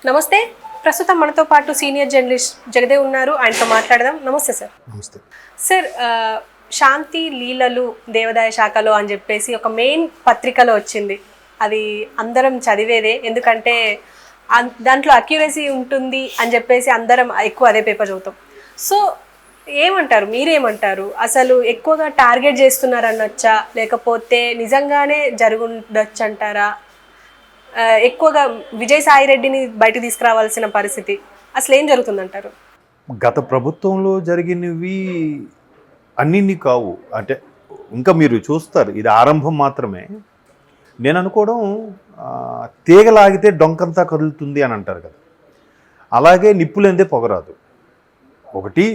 నమస్తే. ప్రస్తుతం మనతో పాటు సీనియర్ జర్నలిస్ట్ జగదేవ్ ఉన్నారు. ఆయనతో మాట్లాడదాం. నమస్తే సార్. నమస్తే సార్, శాంతి లీలలు దేవాదాయ శాఖలో అని చెప్పేసి ఒక మెయిన్ పత్రికలో వచ్చింది. అది అందరం చదివేదే, ఎందుకంటే దాంట్లో అక్యురసీ ఉంటుంది అని చెప్పేసి అందరం ఎక్కువ అదే పేపర్ చదువుతాం. సో ఏమంటారు, మీరేమంటారు? అసలు ఎక్కువగా టార్గెట్ చేస్తున్నారనొచ్చా, లేకపోతే నిజంగానే జరుగుండొచ్చు అంటారా? ఎక్కువగా విజయసాయి రెడ్డిని బయట తీసుకురావాల్సిన పరిస్థితి అసలు ఏం జరుగుతుందంటారు? గత ప్రభుత్వంలో జరిగినవి అన్నీ కావు. అంటే ఇంకా మీరు చూస్తారు, ఇది ఆరంభం మాత్రమే. నేను అనుకోవడం తీగలాగితే డొంకంతా కదులుతుంది అని అంటారు కదా, అలాగే నిప్పులేందే పొగరాదు. ఒకటి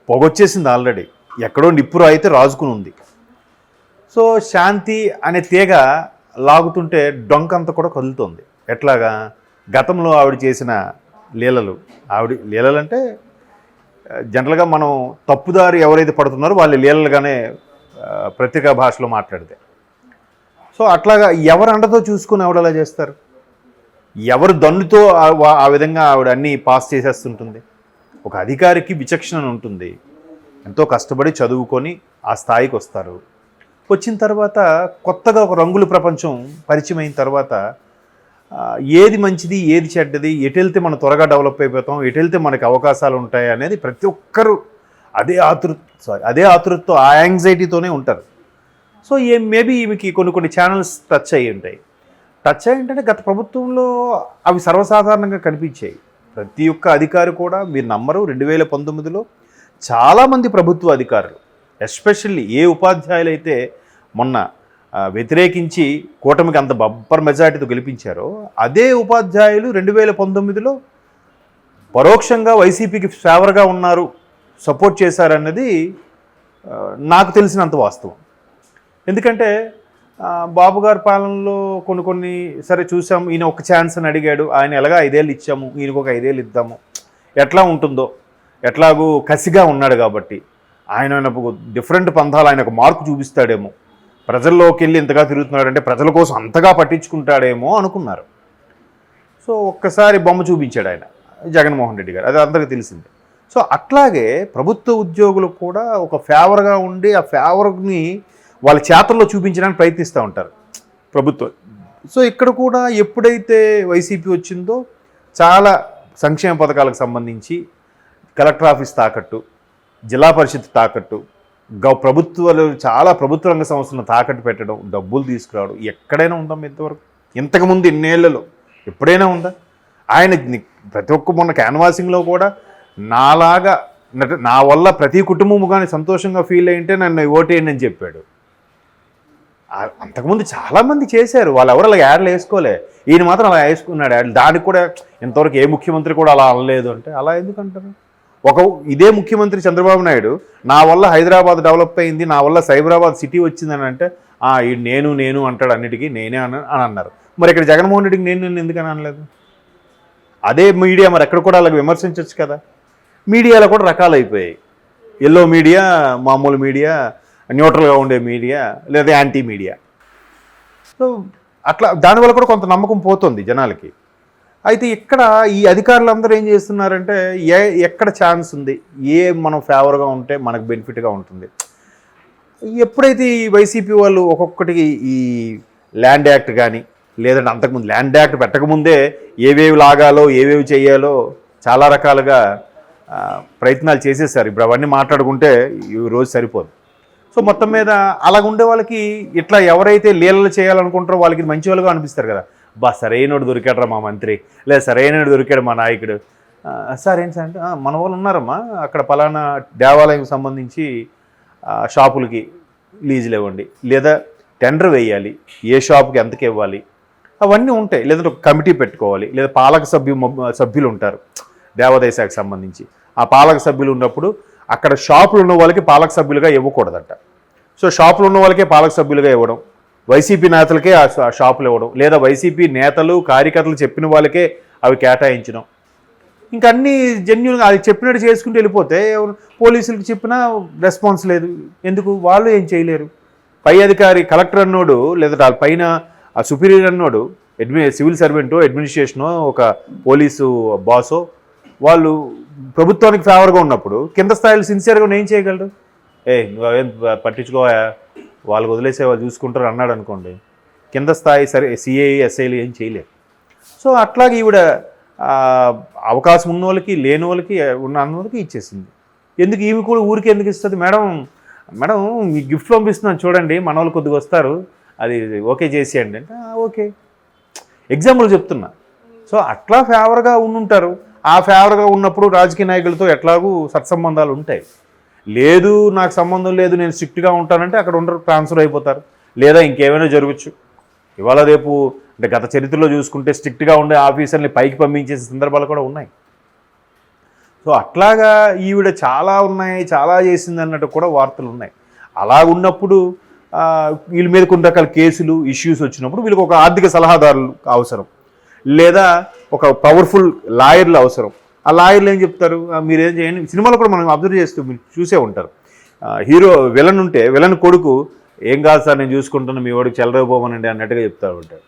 పొగొచ్చేసింది ఆల్రెడీ, ఎక్కడో నిప్పు రాయితే రాజుకుని ఉంది. సో శాంతి అనే తీగ లాగుతుంటే డొంకంతా కూడా కదులుతుంది. ఎట్లాగా? గతంలో ఆవిడ చేసిన లీలలు, లీలలు అంటే జనరల్గా మనం తప్పుదారి ఎవరైతే పడుతున్నారో వాళ్ళు లీలలుగానే పత్రికా భాషలో మాట్లాడితే. సో అట్లాగా ఎవరు అండతో చూసుకుని ఆవిడ అలా చేస్తారు, ఎవరు దన్నుతో ఆ విధంగా ఆవిడ అన్నీ పాస్ చేసేస్తుంటుంది. ఒక అధికారికి విచక్షణ ఉంటుంది, ఎంతో కష్టపడి చదువుకొని ఆ స్థాయికి వస్తారు. వచ్చిన తర్వాత కొత్తగా ఒక రంగుల ప్రపంచం పరిచయం అయిన తర్వాత ఏది మంచిది ఏది చెడ్డది, ఎటు వెళ్తే మనం త్వరగా డెవలప్ అయిపోతాం, ఎటు వెళ్తే మనకి అవకాశాలు ఉంటాయి అనేది ప్రతి ఒక్కరూ అదే ఆతృతతో ఆ యాంగ్జైటీతోనే ఉంటారు. సో మేబీ ఈమెకి కొన్ని ఛానల్స్ టచ్ అయ్యి ఉంటాయి. టచ్ అయ్యి అంటే గత ప్రభుత్వంలో అవి సర్వసాధారణంగా కనిపించాయి. ప్రతి ఒక్క అధికారి కూడా, మీరు నమ్మరు, 2019లో చాలామంది ప్రభుత్వ అధికారులు, ఎస్పెషల్లీ ఏ ఉపాధ్యాయులు అయితే మొన్న వ్యతిరేకించి కూటమికి అంత బంపర్ మెజార్టీతో గెలిపించారో అదే ఉపాధ్యాయులు 2019లో పరోక్షంగా వైసీపీకి ఫేవర్గా ఉన్నారు, సపోర్ట్ చేశారన్నది నాకు తెలిసినంత వాస్తవం. ఎందుకంటే బాబు గారి పాలనలో కొన్ని సరే చూసాము, ఈయన ఒక ఛాన్స్ అని అడిగాడు, ఆయన ఎలాగా 5 ఏళ్ళు ఇచ్చాము, ఈయనకు ఒక 5 ఏళ్ళు ఇద్దాము, ఎట్లా ఉంటుందో, ఎట్లాగూ కసిగా ఉన్నాడు కాబట్టి ఆయన డిఫరెంట్ పంథాలు, ఆయన ఒక మార్కు చూపిస్తాడేమో, ప్రజల్లోకి వెళ్ళి ఇంతగా తిరుగుతున్నాడంటే ప్రజల కోసం అంతగా పట్టించుకుంటాడేమో అనుకున్నారు. సో ఒక్కసారి బొమ్మ చూపించాడు ఆయన, జగన్మోహన్ రెడ్డి గారు, అది అందరికీ తెలిసిందే. సో అట్లాగే ప్రభుత్వ ఉద్యోగులు కూడా ఒక ఫేవర్గా ఉండి ఆ ఫేవర్ని వాళ్ళ చేతల్లో చూపించడానికి ప్రయత్నిస్తూ ఉంటారు ప్రభుత్వం. సో ఇక్కడ కూడా ఎప్పుడైతే వైసీపీ వచ్చిందో చాలా సంక్షేమ పథకాలకు సంబంధించి కలెక్టర్ ఆఫీస్ తాకట్టు, జిల్లా పరిషత్ తాకట్టు, ప్రభుత్వాలు చాలా ప్రభుత్వ రంగ సంస్థలను తాకట్టు పెట్టడం, డబ్బులు తీసుకురావడం ఎక్కడైనా ఉందాం ఇంతవరకు? ఇంతకుముందు ఇన్నేళ్లలో ఎప్పుడైనా ఉందా? ఆయన ప్రతి ఒక్క మొన్న క్యాన్వాసింగ్లో కూడా నాలాగా నా వల్ల ప్రతి కుటుంబము కానీ సంతోషంగా ఫీల్ అయ్యింటే నన్ను ఓటేయండి అని చెప్పాడు. అంతకుముందు చాలామంది చేశారు, వాళ్ళు ఎవరు అలా యాడ్లు వేసుకోలే, ఈయన మాత్రం అలా వేసుకున్నాడు యాడ్లు. దానికి కూడా ఇంతవరకు ఏ ముఖ్యమంత్రి కూడా అలా అనలేదు అంటే అలా ఎందుకంటారు? ఇదే ముఖ్యమంత్రి చంద్రబాబు నాయుడు నా వల్ల హైదరాబాద్ డెవలప్ అయింది, నా వల్ల సైబరాబాద్ సిటీ వచ్చిందని అంటే నేను అంటాడు, అన్నిటికీ నేనే అని అన్నారు. మరి ఇక్కడ జగన్మోహన్ రెడ్డికి నేను ఎందుకని అనలేదు? అదే మీడియా మరి ఎక్కడ కూడా అలాగే విమర్శించవచ్చు కదా. మీడియాలో కూడా రకాలు అయిపోయాయి, ఎల్లో మీడియా, మామూలు మీడియా, న్యూట్రల్గా ఉండే మీడియా, లేదా యాంటీ మీడియా. సో అట్లా దానివల్ల కూడా కొంత నమ్మకం పోతుంది జనాలకి. అయితే ఇక్కడ ఈ అధికారులందరూ ఏం చేస్తున్నారంటే ఎక్కడ ఛాన్స్ ఉంది, మనం ఫేవర్గా ఉంటే మనకు బెనిఫిట్గా ఉంటుంది. ఎప్పుడైతే ఈ వైసీపీ వాళ్ళు ఒక్కొక్కటికి ఈ ల్యాండ్ యాక్ట్ కానీ, లేదంటే అంతకుముందు ల్యాండ్ యాక్ట్ పెట్టకముందే ఏవేవి లాగాలో ఏవేవి చేయాలో చాలా రకాలుగా ప్రయత్నాలు చేసేసారు. ఇప్పుడు అవన్నీ మాట్లాడుకుంటే ఈ రోజు సరిపోదు. సో మొత్తం మీద అలాగుండే వాళ్ళకి ఇట్లా ఎవరైతే లీలలు చేయాలనుకుంటారో వాళ్ళకి మంచి వాళ్ళుగా అనిపిస్తారు కదా. సరైనోడు దొరికాడరా మా మంత్రి, లేదా సరైనోడు దొరికాడు మా నాయకుడు. సార్ ఏంటి సార్ అంటే మన వాళ్ళు ఉన్నారమ్మా, అక్కడ పలానా దేవాలయం సంబంధించి షాపులకి లీజులు ఇవ్వండి, లేదా టెండర్ వేయాలి, ఏ షాపుకి ఎంతకి ఇవ్వాలి, అవన్నీ ఉంటాయి. లేదంటే ఒక కమిటీ పెట్టుకోవాలి, లేదా పాలక సభ్యులు ఉంటారు దేవాదాయ శాఖకు సంబంధించి. ఆ పాలక సభ్యులు ఉన్నప్పుడు అక్కడ షాపులు ఉన్న వాళ్ళకి పాలక సభ్యులుగా ఇవ్వకూడదట. సో షాపులు ఉన్న వాళ్ళకే పాలక సభ్యులుగా ఇవ్వడం, వైసీపీ నేతలకే ఆ షాపులు ఇవ్వడం, లేదా వైసీపీ నేతలు కార్యకర్తలు చెప్పిన వాళ్ళకే అవి కేటాయించడం. ఇంకా అన్నీ జెన్యున్గా అది చెప్పినట్టు చేసుకుంటూ వెళ్ళిపోతే పోలీసులకు చెప్పినా రెస్పాన్స్ లేదు. ఎందుకు? వాళ్ళు ఏం చేయలేరు. పై అధికారి కలెక్టర్ అన్నోడు, లేదా పైన ఆ సుపీరియర్ అన్నోడు సివిల్ సర్వెంటో అడ్మినిస్ట్రేషనో ఒక పోలీసు బాసో వాళ్ళు ప్రభుత్వానికి ఫేవర్గా ఉన్నప్పుడు కింద స్థాయిలో సిన్సియర్గా ఏం చేయగలరు? నువ్వేం పట్టించుకోవా, వాళ్ళకి వదిలేసే వాళ్ళు చూసుకుంటారు అన్నాడు అనుకోండి, కింద స్థాయి సరే సిఐ ఎస్ఐలు ఏం చేయలేరు. సో అట్లాగే ఈవిడ అవకాశం ఉన్న వాళ్ళకి లేని వాళ్ళకి అన్న వాళ్ళకి ఇచ్చేసింది. ఎందుకు ఈమె కూడా ఊరికి ఎందుకు ఇస్తుంది? మేడం మీ గిఫ్ట్ పంపిస్తున్నాను చూడండి, మన వాళ్ళు కొద్దిగా వస్తారు, అది ఓకే చేసేయండి అంటే ఓకే, ఎగ్జాంపుల్ చెప్తున్నా. సో అట్లా ఫేవర్గా ఉండుంటారు. ఆ ఫేవర్గా ఉన్నప్పుడు రాజకీయ నాయకులతో ఎట్లాగూ సత్సంబంధాలు ఉంటాయి. లేదు నాకు సంబంధం లేదు నేను స్ట్రిక్ట్గా ఉంటానంటే అక్కడ ఉండరు, ట్రాన్స్ఫర్ అయిపోతారు, లేదా ఇంకేమైనా జరగచ్చు. ఇవాళ రేపు అంటే గత చరిత్రలో చూసుకుంటే స్ట్రిక్ట్గా ఉండే ఆఫీసర్ని పైకి పంపించేసే సందర్భాలు కూడా ఉన్నాయి. సో అట్లాగా ఈవిడ చాలా ఉన్నాయి, చాలా చేసింది అన్నట్టు కూడా వార్తలు ఉన్నాయి. అలా ఉన్నప్పుడు వీళ్ళ మీద కొన్ని రకాల కేసులు ఇష్యూస్ వచ్చినప్పుడు వీళ్ళకి ఒక ఆర్థిక సలహాదారులు అవసరం, లేదా ఒక పవర్ఫుల్ లాయర్లు అవసరం. ఆ లాయర్లు ఏం చెప్తారు, మీరేం చేయండి. సినిమాలో కూడా మనం అబ్జర్వ్ చేస్తూ మీరు చూసే ఉంటారు, హీరో విలన్ ఉంటే విలన్ కొడుకు ఏం కాదు సార్ నేను చూసుకుంటున్నా, మీ వాడికి చెలరైపోమనండి అన్నట్టుగా చెప్తూ ఉంటారు.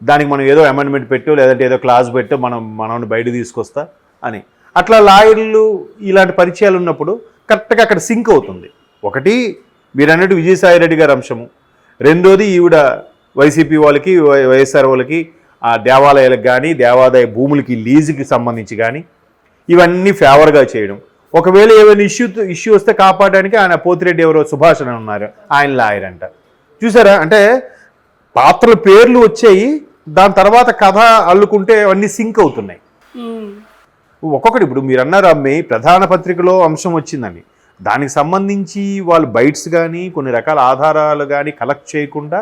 దానికి మనం ఏదో అమెండ్మెంట్ పెట్టో లేదంటే ఏదో క్లాస్ పెట్టో మనల్ని బయట తీసుకొస్తా అని. అట్లా లాయర్లు ఇలాంటి పరిచయాలు ఉన్నప్పుడు కరెక్ట్గా అక్కడ సింక్ అవుతుంది. ఒకటి మీరు అన్నట్టు విజయసాయి రెడ్డి గారి అంశము, రెండోది ఈవిడ వైసీపీ వాళ్ళకి వైఎస్ఆర్ వాళ్ళకి ఆ దేవాలయాలకు కానీ దేవాదాయ భూములకి లీజుకి సంబంధించి కానీ ఇవన్నీ ఫేవర్గా చేయడం. ఒకవేళ ఏమైనా ఇష్యూ వస్తే కాపాడడానికి ఆయన పోతిరెడ్డి ఎవరో సుభాష్ అని ఉన్నారు, ఆయన లాయర్ అంట. చూసారా, అంటే పాత్రల పేర్లు వచ్చాయి, దాని తర్వాత కథ అల్లుకుంటే అవన్నీ సింక్ అవుతున్నాయి. ఒక్కొక్కటి ఇప్పుడు మీరు అన్నారు అమ్మాయి ప్రధాన పత్రికలో అంశం వచ్చిందని, దానికి సంబంధించి వాళ్ళు బైట్స్ కానీ కొన్ని రకాల ఆధారాలు కానీ కలెక్ట్ చేయకుండా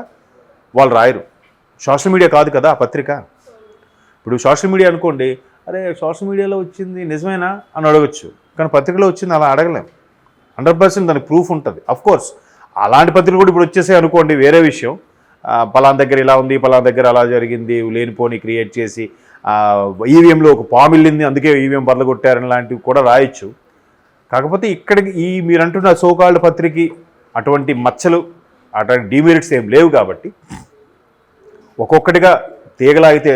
వాళ్ళు రాయరు. సోషల్ మీడియా కాదు కదా ఆ పత్రిక. ఇప్పుడు సోషల్ మీడియా అనుకోండి, అరే సోషల్ మీడియాలో వచ్చింది నిజమేనా అని అడగచ్చు, కానీ పత్రికలో వచ్చింది అలా అడగలేం. 100% దానికి ప్రూఫ్ ఉంటుంది. అఫ్కోర్స్ అలాంటి పత్రికలు కూడా ఇప్పుడు వచ్చేసాయి అనుకోండి, వేరే విషయం. పలానా దగ్గర ఇలా ఉంది, పలానా దగ్గర అలా జరిగింది, లేనిపోని క్రియేట్ చేసి ఈవీఎంలో ఒక పాము వెళ్ళింది అందుకే ఈవీఎం బదలగొట్టారని లాంటివి కూడా రాయొచ్చు. కాకపోతే ఇక్కడికి మీరు అంటున్న సోకాల్డ్ పత్రిక అటువంటి మచ్చలు అటువంటి డిమెరిట్స్ ఏం లేవు కాబట్టి ఒక్కొక్కటిగా తీగలాగితే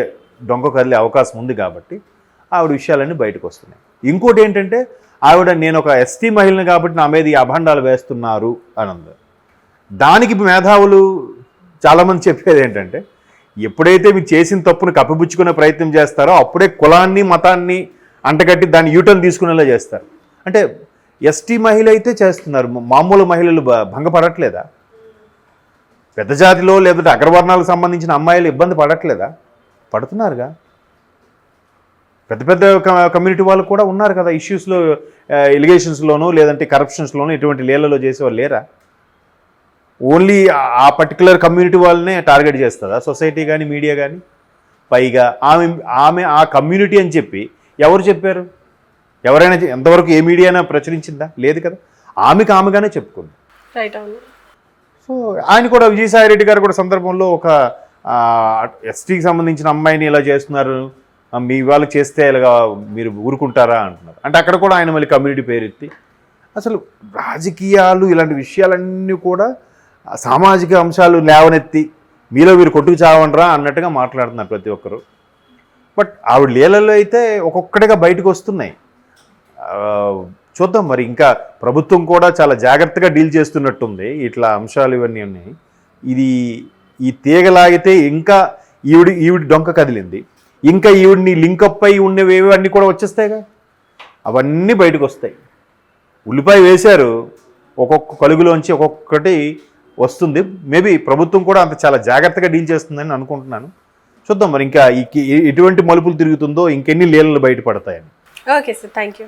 దొంగ కదిలే అవకాశం ఉంది కాబట్టి ఆవిడ విషయాలన్నీ బయటకు వస్తున్నాయి. ఇంకోటి ఏంటంటే ఆవిడ నేను ఒక ఎస్టీ మహిళని కాబట్టి నా మీద ఈ అభండాలు వేస్తున్నారు అని ఉంది. దానికి మేధావులు చాలామంది చెప్పేది ఏంటంటే ఎప్పుడైతే మీరు చేసిన తప్పును కప్పిపుచ్చుకునే ప్రయత్నం చేస్తారో అప్పుడే కులాన్ని మతాన్ని అంటగట్టి దాన్ని యూటర్న్ తీసుకునేలా చేస్తారు. అంటే ఎస్టీ మహిళ అయితే చేస్తున్నారు, మామూలు మహిళలు భంగపడట్లేదా? పెద్ద జాతిలో లేదంటే అగ్రవర్ణాలకు సంబంధించిన అమ్మాయిలు ఇబ్బంది పడట్లేదా? పడుతున్నారుగా. పెద్ద పెద్ద కమ్యూనిటీ వాళ్ళు కూడా ఉన్నారు కదా ఇష్యూస్లో, ఎలిగేషన్స్లోనూ లేదంటే కరప్షన్స్లోనూ ఇటువంటి లీలలో చేసేవాళ్ళు లేరా? ఓన్లీ ఆ పర్టికులర్ కమ్యూనిటీ వాళ్ళనే టార్గెట్ చేస్తుందా సొసైటీ కానీ మీడియా కానీ? పైగా ఆమె ఆ కమ్యూనిటీ అని చెప్పి ఎవరు చెప్పారు? ఎవరైనా ఎంతవరకు ఏ మీడియా అయినా ప్రచురించిందా? లేదు కదా. ఆమెగానే చెప్పుకుంది. రైట్. అవును. సో ఆయన కూడా విజయసాయి రెడ్డి గారు కూడా సందర్భంలో ఒక ఎస్టీకి సంబంధించిన అమ్మాయిని ఇలా చేస్తున్నారు, మీ వాళ్ళకి చేస్తే ఇలాగా మీరు ఊరుకుంటారా అంటున్నారు. అంటే అక్కడ కూడా ఆయన మళ్ళీ కమ్యూనిటీ పేరెత్తి అసలు రాజకీయాలు ఇలాంటి విషయాలన్నీ కూడా సామాజిక అంశాలు లేవనెత్తి మీలో మీరు కొట్టుకు చావండ్రా అన్నట్టుగా మాట్లాడుతున్నారు ప్రతి ఒక్కరు. బట్ ఆవిడ లీలల్లో అయితే ఒక్కొక్కటిగా బయటకు వస్తున్నాయి. చూద్దాం మరి, ఇంకా ప్రభుత్వం కూడా చాలా జాగ్రత్తగా డీల్ చేస్తున్నట్టుంది ఇట్లా అంశాలు ఇవన్నీ ఉన్నాయి. ఇది ఈ తీగలాగితే ఇంకా ఈవిడి డొంక కదిలింది, ఇంకా ఈవిడిని లింకప్ అయి ఉండేవేవి అన్నీ కూడా వచ్చేస్తాయిగా, అవన్నీ బయటకు వస్తాయి. ఉల్లిపాయ వేశారు, ఒక్కొక్క కలుగులోంచి ఒక్కొక్కటి వస్తుంది. మేబీ ప్రభుత్వం కూడా అంత చాలా జాగ్రత్తగా డీల్ చేస్తుందని అనుకుంటున్నాను. చూద్దాం మరి ఇంకా ఎటువంటి మలుపులు తిరుగుతుందో, ఇంకెన్ని లీలలు బయటపడతాయని. Okay sir, thank you.